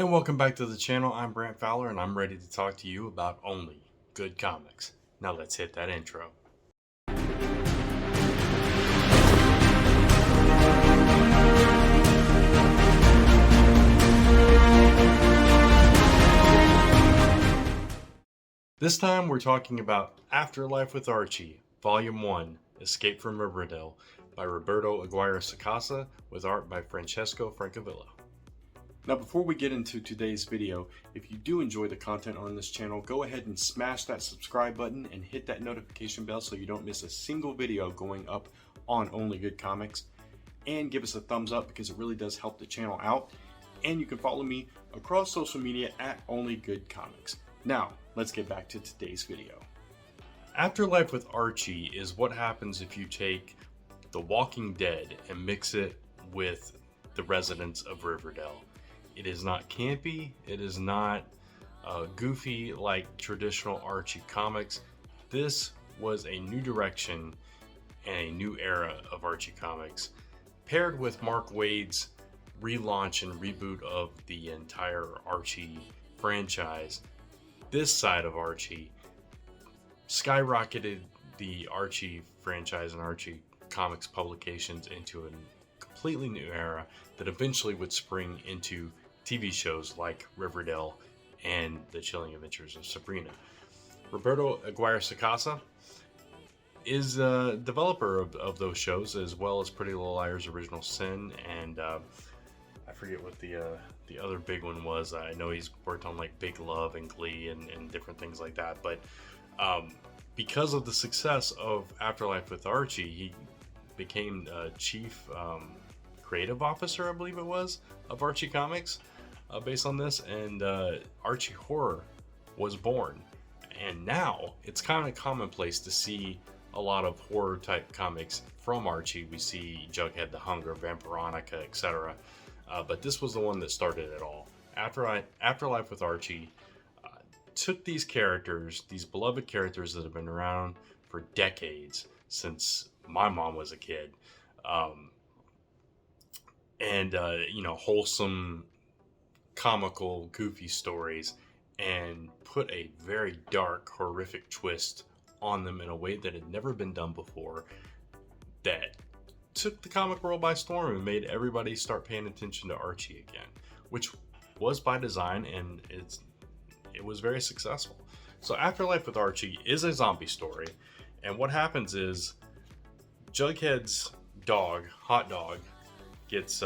And welcome back to the channel. I'm Brant Fowler and I'm ready to talk to you about only good comics. Now let's hit that intro. This time we're talking about Afterlife with Archie, Volume 1, Escape from Riverdale, by Roberto Aguire-Sacasa, with art by Francesco Francavilla. Now before we get into today's video, if you do enjoy the content on this channel, go ahead and smash that subscribe button and hit that notification bell so you don't miss a single video going up on Only Good Comics. And give us a thumbs up because it really does help the channel out. And you can follow me across social media at Only Good Comics. Now, let's get back to today's video. Afterlife with Archie is what happens if you take The Walking Dead and mix it with the residents of Riverdale. It is not campy, it is not goofy like traditional Archie comics. This was a new direction and a new era of Archie comics, paired with Mark Waid's relaunch and reboot of the entire Archie franchise. This side of Archie skyrocketed the Archie franchise and Archie comics publications into a completely new era that eventually would spring into TV shows like Riverdale and The Chilling Adventures of Sabrina. Roberto Aguire-Sacasa is a developer of those shows, as well as Pretty Little Liars Original Sin, and I forget what the other big one was. I know he's worked on like Big Love and Glee and different things like that, but because of the success of Afterlife with Archie, he became chief creative officer, I believe it was, of Archie Comics, based on this, and Archie Horror was born. And now it's kind of commonplace to see a lot of horror type comics from Archie. We see Jughead the Hunger, Vampironica, etc. But this was the one that started it all. Afterlife with Archie took these characters, these beloved characters that have been around for decades, since my mom was a kid, and wholesome, comical, goofy stories, and put a very dark, horrific twist on them in a way that had never been done before, that took the comic world by storm and made everybody start paying attention to Archie again, which was by design, and it was very successful. So Afterlife with Archie is a zombie story, and what happens is Jughead's dog, Hot Dog, gets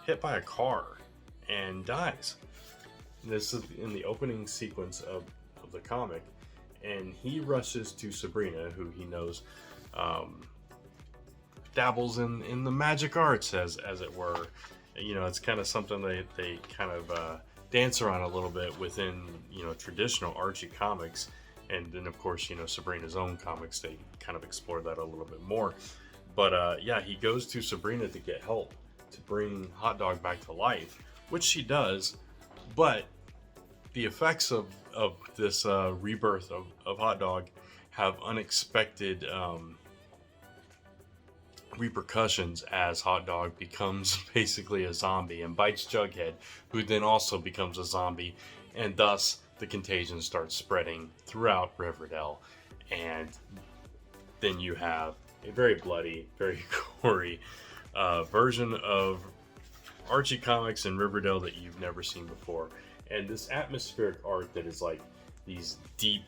hit by a car and dies. This is in the opening sequence of the comic, and he rushes to Sabrina, who he knows dabbles in the magic arts, as it were. You know, it's kind of something they kind of dance around a little bit within, traditional Archie comics. And then, of course, Sabrina's own comics, they kind of explore that a little bit more. But yeah, he goes to Sabrina to get help to bring Hot Dog back to life, which she does. But the effects of this rebirth of Hot Dog have unexpected repercussions, as Hot Dog becomes basically a zombie and bites Jughead, who then also becomes a zombie, and thus the contagion starts spreading throughout Riverdale. And then you have a very bloody, very gory version of Archie comics in Riverdale that you've never seen before. And this atmospheric art that is like these deep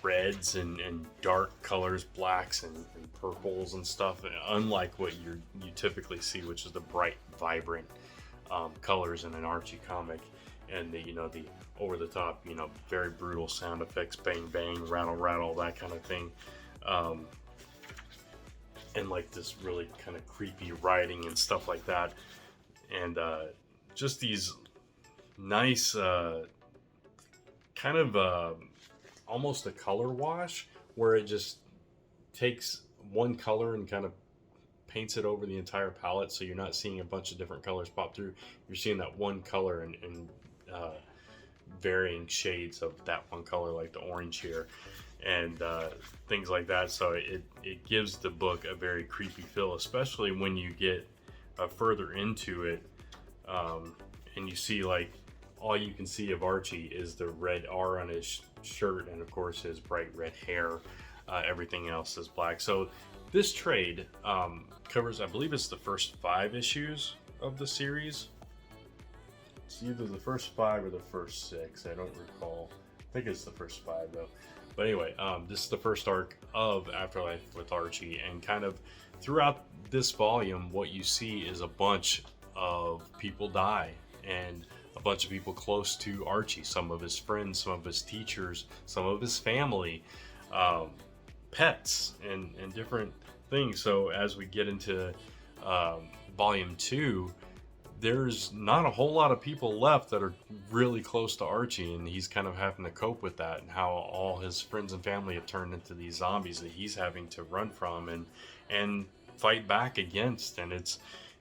reds and dark colors, blacks and purples and stuff, unlike what you typically see, which is the bright, vibrant colors in an Archie comic, and the over the top, very brutal sound effects, bang bang, rattle rattle, that kind of thing, and like this really kind of creepy writing and stuff like that, and just these nice kind of almost a color wash, where it just takes one color and kind of paints it over the entire palette, so you're not seeing a bunch of different colors pop through. You're seeing that one color and varying shades of that one color, like the orange here, and things like that. So it gives the book a very creepy feel, especially when you get further into it, and you see like all you can see of Archie is the red R on his shirt, and of course his bright red hair. Everything else is black. So this trade covers, I believe it's the first 5 issues of the series. It's either the first 5 or the first 6. I don't recall. I think it's the first 5 though. But anyway, this is the first arc of Afterlife with Archie, and kind of throughout this volume, what you see is a bunch of people die, and a bunch of people close to Archie, some of his friends, some of his teachers, some of his family, pets, and different things. So as we get into volume 2, there's not a whole lot of people left that are really close to Archie, and he's kind of having to cope with that, and how all his friends and family have turned into these zombies that he's having to run from and fight back against. And it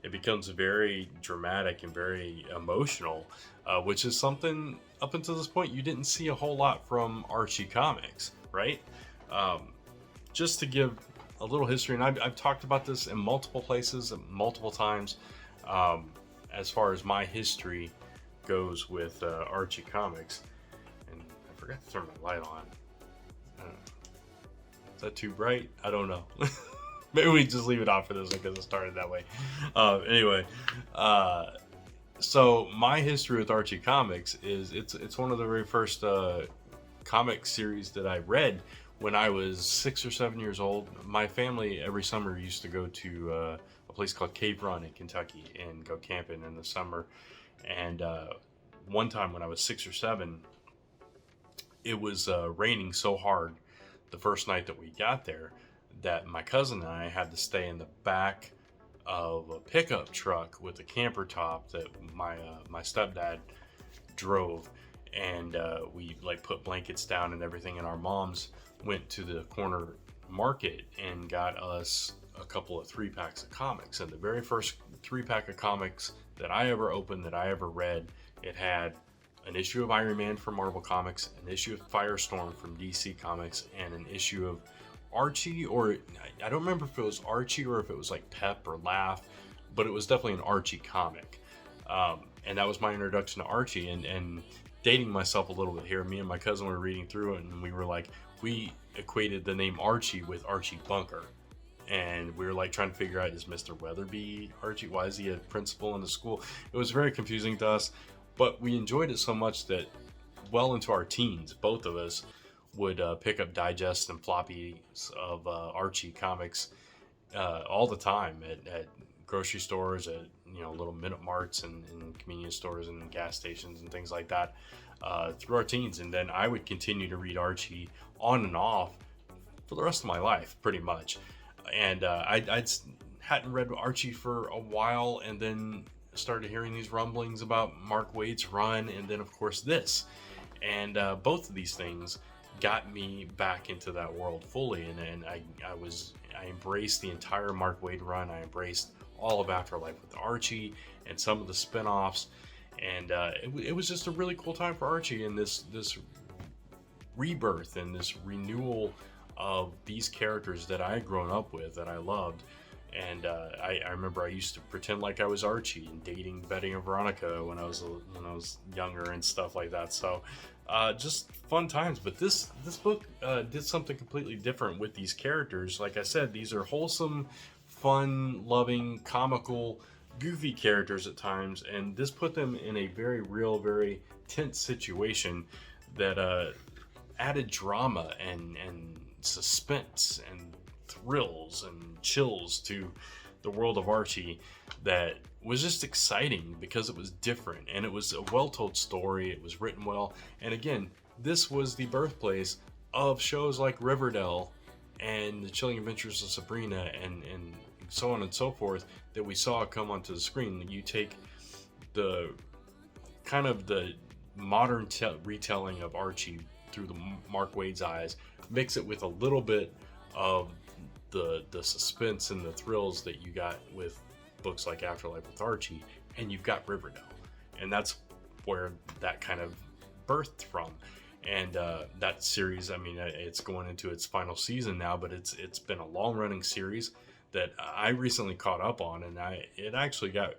becomes very dramatic and very emotional, which is something up until this point you didn't see a whole lot from Archie comics, right? Just to give a little history, and I've talked about this in multiple places, multiple times, as far as my history goes with Archie comics. And I forgot to turn my light on. Is that too bright? I don't know. Maybe we just leave it off for this one because it started that way. Anyway, so my history with Archie comics is it's one of the very first comic series that I read when I was 6 or 7 years old. My family every summer used to go to a place called Cave Run in Kentucky and go camping in the summer. And one time when I was 6 or 7, it was raining so hard the first night that we got there that my cousin and I had to stay in the back of a pickup truck with a camper top that my stepdad drove. And we like put blankets down and everything, and our moms went to the corner market and got us a couple of 3-packs of comics. And the very first 3-pack of comics that I ever opened, that I ever read, it had an issue of Iron Man from Marvel Comics, an issue of Firestorm from DC Comics, and an issue of Archie, or I don't remember if it was Archie or if it was like Pep or Laugh, but it was definitely an Archie comic. And that was my introduction to Archie. And dating myself a little bit here, me and my cousin were reading through it, and we were like, we equated the name Archie with Archie Bunker. And we were like trying to figure out, is Mr. Weatherby Archie? Why is he a principal in the school? It was very confusing to us, but we enjoyed it so much that well into our teens, both of us would pick up digests and floppies of Archie comics all the time at grocery stores, at little minute marts and convenience stores and gas stations and things like that through our teens. And then I would continue to read Archie on and off for the rest of my life, pretty much. And I hadn't read Archie for a while, and then started hearing these rumblings about Mark Waid's run, and then of course this. And both of these things got me back into that world fully, and I embraced the entire Mark Waid run. I embraced all of Afterlife with Archie and some of the spin-offs, and it was just a really cool time for Archie, and this rebirth and this renewal of these characters that I had grown up with, that I loved. And I remember I used to pretend like I was Archie and dating Betty and Veronica when I was younger and stuff like that. So just fun times. But this book did something completely different with these characters. Like I said, these are wholesome, fun, loving, comical, goofy characters at times, and this put them in a very real, very tense situation that added drama and suspense and thrills and chills to the world of Archie that was just exciting because it was different, and it was a well-told story. It was written well, and again, this was the birthplace of shows like Riverdale and The Chilling Adventures of Sabrina and so on and so forth that we saw come onto the screen. You take the kind of the modern retelling of Archie through the Mark Waid's eyes, mix it with a little bit of the suspense and the thrills that you got with books like Afterlife with Archie, and you've got Riverdale, and that's where that kind of birthed from. And that series, I mean, it's going into its final season now, but it's been a long running series that I recently caught up on, and it actually got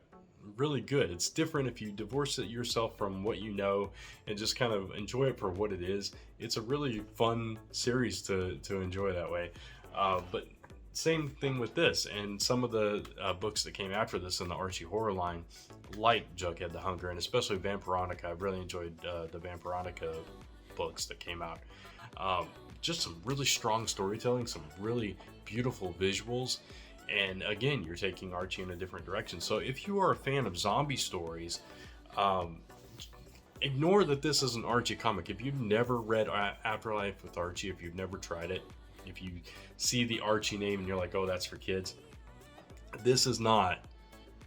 really good. It's different if you divorce it yourself from what you know and just kind of enjoy it for what it is. It's a really fun series to enjoy that way. But same thing with this and some of the books that came after this in the Archie horror line, like Jughead the Hunger, and especially Vampironica. I really enjoyed the Vampironica books that came out. Just some really strong storytelling, some really beautiful visuals, and again, you're taking Archie in a different direction. So if you are a fan of zombie stories, ignore that this is an Archie comic. If you've never read Afterlife with Archie, if you've never tried it, if you see the Archie name and you're like, oh, that's for kids, this is not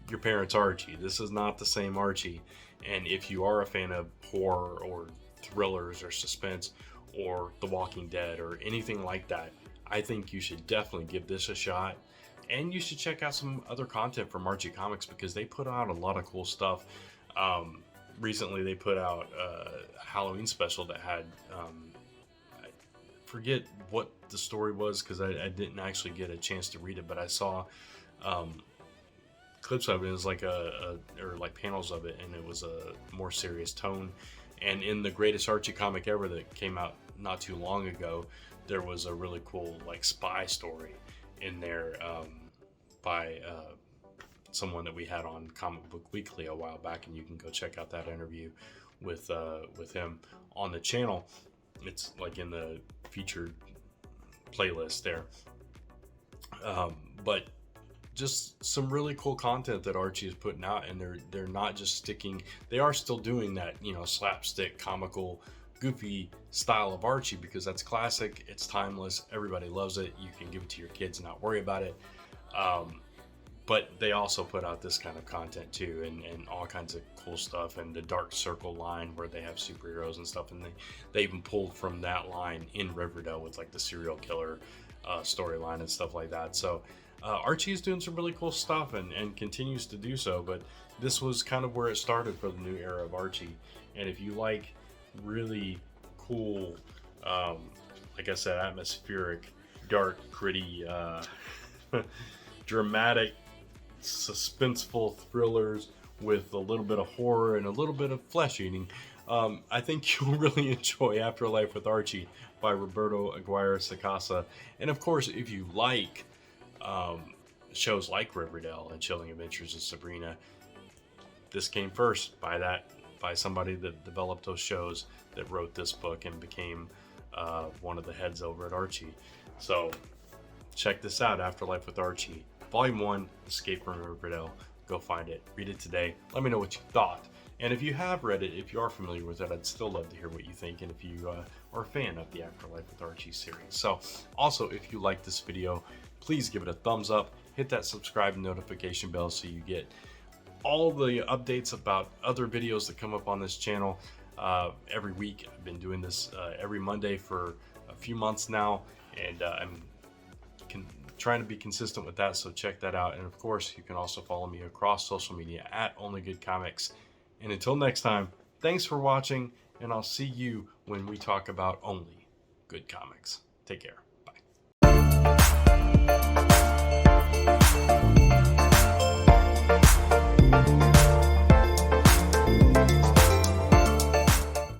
your parents' Archie. This is not the same Archie. And if you are a fan of horror or thrillers or suspense or The Walking Dead or anything like that, I think you should definitely give this a shot. And you should check out some other content from Archie Comics because they put out a lot of cool stuff. Recently, they put out a Halloween special that had, I forget what the story was because I didn't actually get a chance to read it, but I saw clips of it. It was like or like panels of it, and it was a more serious tone. And in the greatest Archie comic ever that came out not too long ago, there was a really cool like spy story in there by someone that we had on Comic Book Weekly a while back, and you can go check out that interview with him on the channel. It's like in the featured playlist there. But just some really cool content that Archie is putting out, and they're not just sticking. They are still doing that, slapstick, comical, goofy style of Archie because that's classic. It's timeless. Everybody loves it. You can give it to your kids and not worry about it. But they also put out this kind of content too, and all kinds of cool stuff, and the Dark Circle line where they have superheroes and stuff, and they even pulled from that line in Riverdale with like the serial killer storyline and stuff like that. So Archie is doing some really cool stuff and continues to do so, but this was kind of where it started for the new era of Archie. And if you like really cool, like I said, atmospheric, dark, gritty, dramatic, suspenseful thrillers with a little bit of horror and a little bit of flesh eating, I think you'll really enjoy Afterlife with Archie by Roberto Aguirre-Sacasa. And of course, if you like shows like Riverdale and Chilling Adventures of Sabrina, this came first by somebody that developed those shows, that wrote this book and became one of the heads over at Archie. So check this out, Afterlife with Archie, Volume 1, Escape from Riverdale. Go find it. Read it today. Let me know what you thought. And if you have read it, if you are familiar with it, I'd still love to hear what you think, and if you are a fan of the Afterlife with Archie series. So also, if you like this video, please give it a thumbs up, hit that subscribe and notification bell so you get all the updates about other videos that come up on this channel every week. I've been doing this every Monday for a few months now, and I'm trying to be consistent with that, so check that out. And of course, you can also follow me across social media at Only Good Comics. And until next time, thanks for watching, and I'll see you when we talk about Only Good Comics. Take care.